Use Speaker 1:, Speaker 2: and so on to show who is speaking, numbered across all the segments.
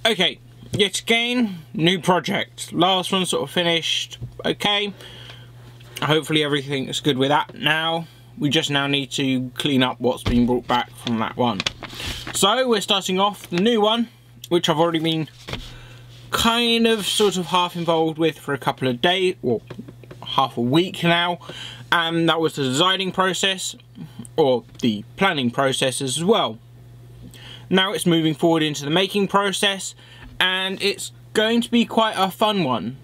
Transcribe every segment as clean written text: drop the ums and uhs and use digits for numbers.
Speaker 1: Okay, yet again, new project. Last one sort of finished okay. Hopefully everything is good with that now. We just now need to clean up what's been brought back from that one. So we're starting off the new one, which I've already been kind of sort of half involved with for a couple of days, or half a week now. And that was the designing process, or the planning process as well. Now it's moving forward into the making process, and it's going to be quite a fun one.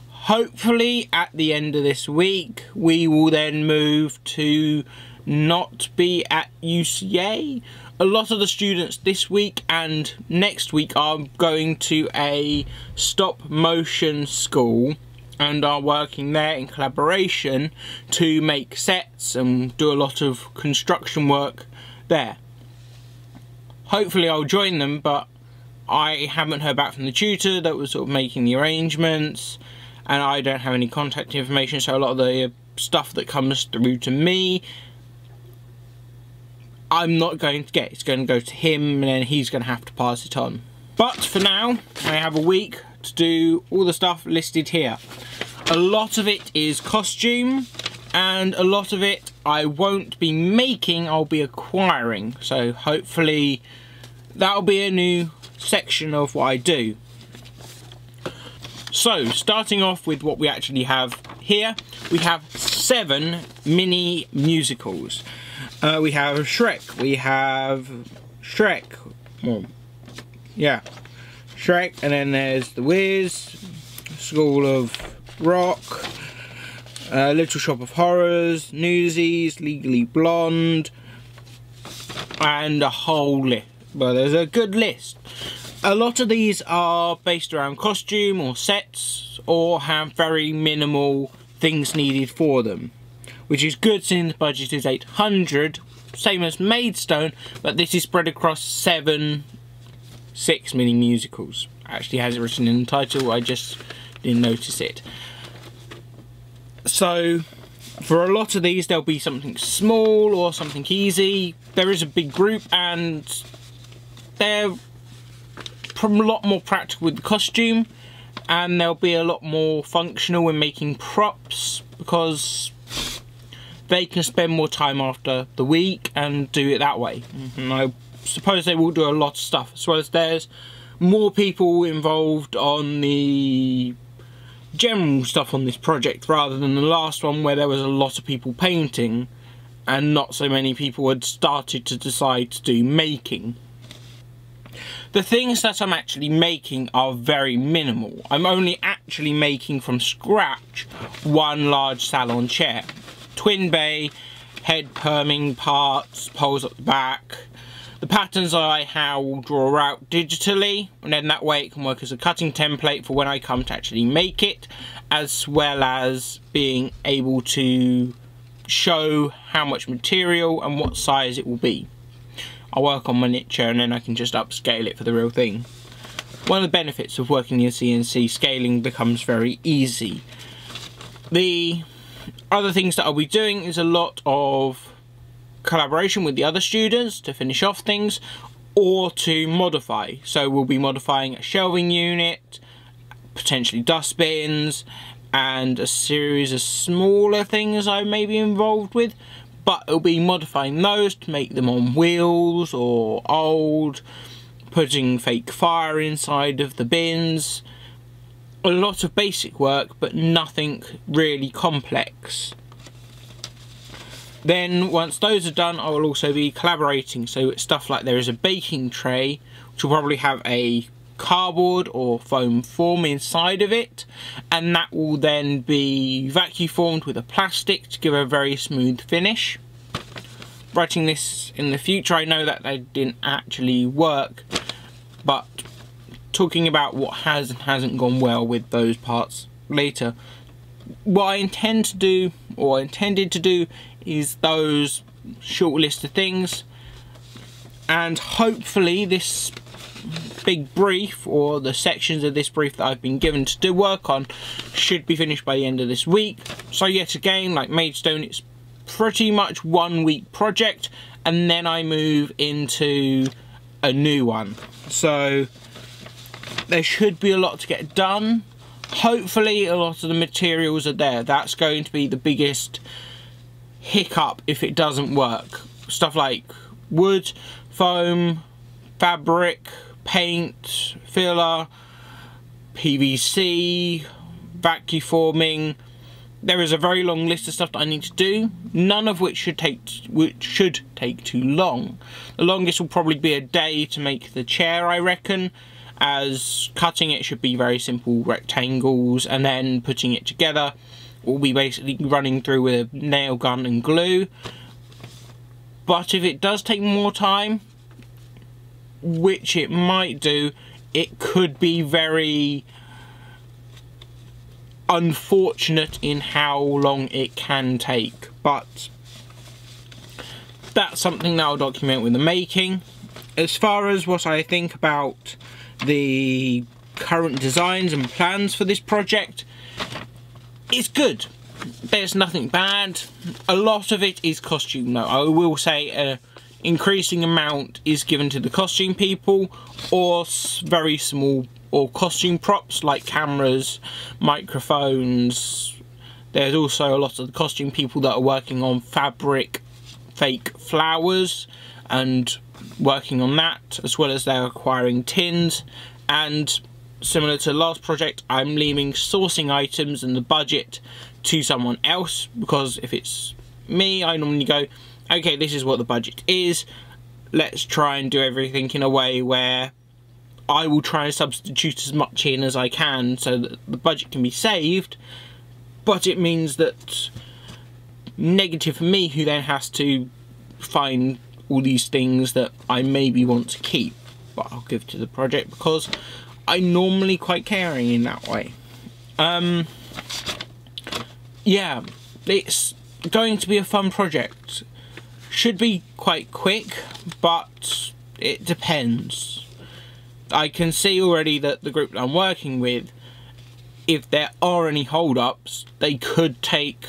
Speaker 1: Hopefully at the end of this week we will then move to not be at UCA. A lot of the students this week and next week are going to a stop motion school and are working there in collaboration to make sets and do a lot of construction work there. Hopefully I'll join them, but I haven't heard back from the tutor that was sort of making the arrangements, and I don't have any contact information, so a lot of the stuff that comes through to me I'm not going to get. It's going to go to him, and then he's going to have to pass it on. But for now, I have a week to do all the stuff listed here. A lot of it is costume, and a lot of it I won't be making, I'll be acquiring. So hopefully that'll be a new section of what I do. So starting off with what we actually have here, we have 7 mini musicals. We have Shrek, Shrek, and then there's The Wiz, School of Rock, Little Shop of Horrors, Newsies, Legally Blonde, and a whole list. Well, there's a good list. A lot of these are based around costume or sets, or have very minimal things needed for them, which is good since the budget is 800, same as Maidstone, but this is spread across 6 mini musicals. Actually has it written in the title, I just didn't notice it. So for a lot of these there'll be something small or something easy. There is a big group, and they're a lot more practical with the costume, and they'll be a lot more functional in making props, because they can spend more time after the week and do it that way. And I suppose they will do a lot of stuff, as well as there's more people involved on the general stuff on this project, rather than the last one where there was a lot of people painting and not so many people had started to decide to do making. The things that I'm actually making are very minimal. I'm only actually making from scratch 1 large salon chair. Twin bay, head perming parts, poles at the back. The patterns I will draw out digitally, and then that way it can work as a cutting template for when I come to actually make it, as well as being able to show how much material and what size it will be. I'll work on miniature and then I can just upscale it for the real thing. One of the benefits of working in CNC, scaling becomes very easy. The other things that I'll be doing is a lot of collaboration with the other students to finish off things, or to modify. So we'll be modifying a shelving unit, potentially dustbins, and a series of smaller things I may be involved with. But it'll be modifying those to make them on wheels or old, putting fake fire inside of the bins. A lot of basic work, but nothing really complex. Then once those are done, I will also be collaborating. So it's stuff like there is a baking tray, which will probably have a cardboard or foam form inside of it, and that will then be vacuum formed with a plastic to give a very smooth finish. Writing this in the future, I know that they didn't actually work, but talking about what has and hasn't gone well with those parts later. What I intend to do, or intended to do, is those short list of things, and hopefully this big brief, or the sections of this brief that I've been given to do work on, should be finished by the end of this week. So yet again, like Maidstone, it's pretty much 1 week project, and then I move into a new one. so there should be a lot to get done. Hopefully a lot of the materials are there. That's going to be the biggest hiccup if it doesn't work. Stuff like wood, foam, fabric, paint, filler, PVC, vacuum forming. There is a very long list of stuff that I need to do, none of which should take too long. The longest will probably be a day to make the chair, I reckon, as cutting it should be very simple rectangles, and then putting it together will be basically running through with a nail gun and glue. But if it does take more time, which it might do, it could be very unfortunate in how long it can take. But that's something that I'll document with the making. As far as what I think about the current designs and plans for this project, it's good. There's nothing bad. A lot of it is costume though. I will say an increasing amount is given to the costume people, or very small or costume props like cameras, microphones. There's also a lot of the costume people that are working on fabric, fake flowers, and working on that, as well as they're acquiring tins. And similar to the last project, I'm leaving sourcing items and the budget to someone else, because if it's me, I normally go, okay, this is what the budget is, let's try and do everything in a way where I will try and substitute as much in as I can so that the budget can be saved. But it means that negative for me, who then has to find all these things that I maybe want to keep, but I'll give to the project because I'm normally quite caring in that way. Yeah, it's going to be a fun project. Should be quite quick, but it depends. I can see already that the group that I'm working with, if there are any hold-ups, they could take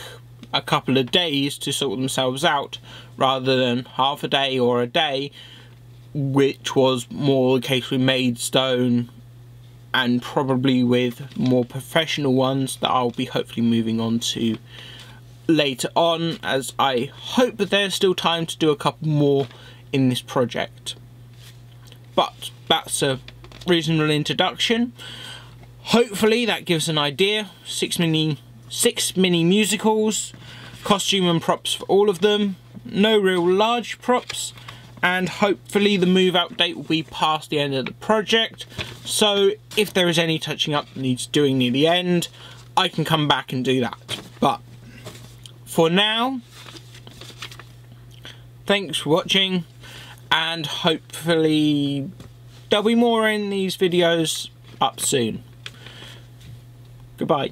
Speaker 1: a couple of days to sort themselves out, rather than half a day or a day, which was more the case with Maidstone, and probably with more professional ones that I'll be hopefully moving on to later on, as I hope that there's still time to do a couple more in this project. But that's a reasonable introduction. Hopefully that gives an idea. Six mini musicals, costume and props for all of them, no real large props, and hopefully the move out date will be past the end of the project, so if there is any touching up that needs doing near the end, I can come back and do that. But for now, thanks for watching, and hopefully there'll be more in these videos up soon. Goodbye.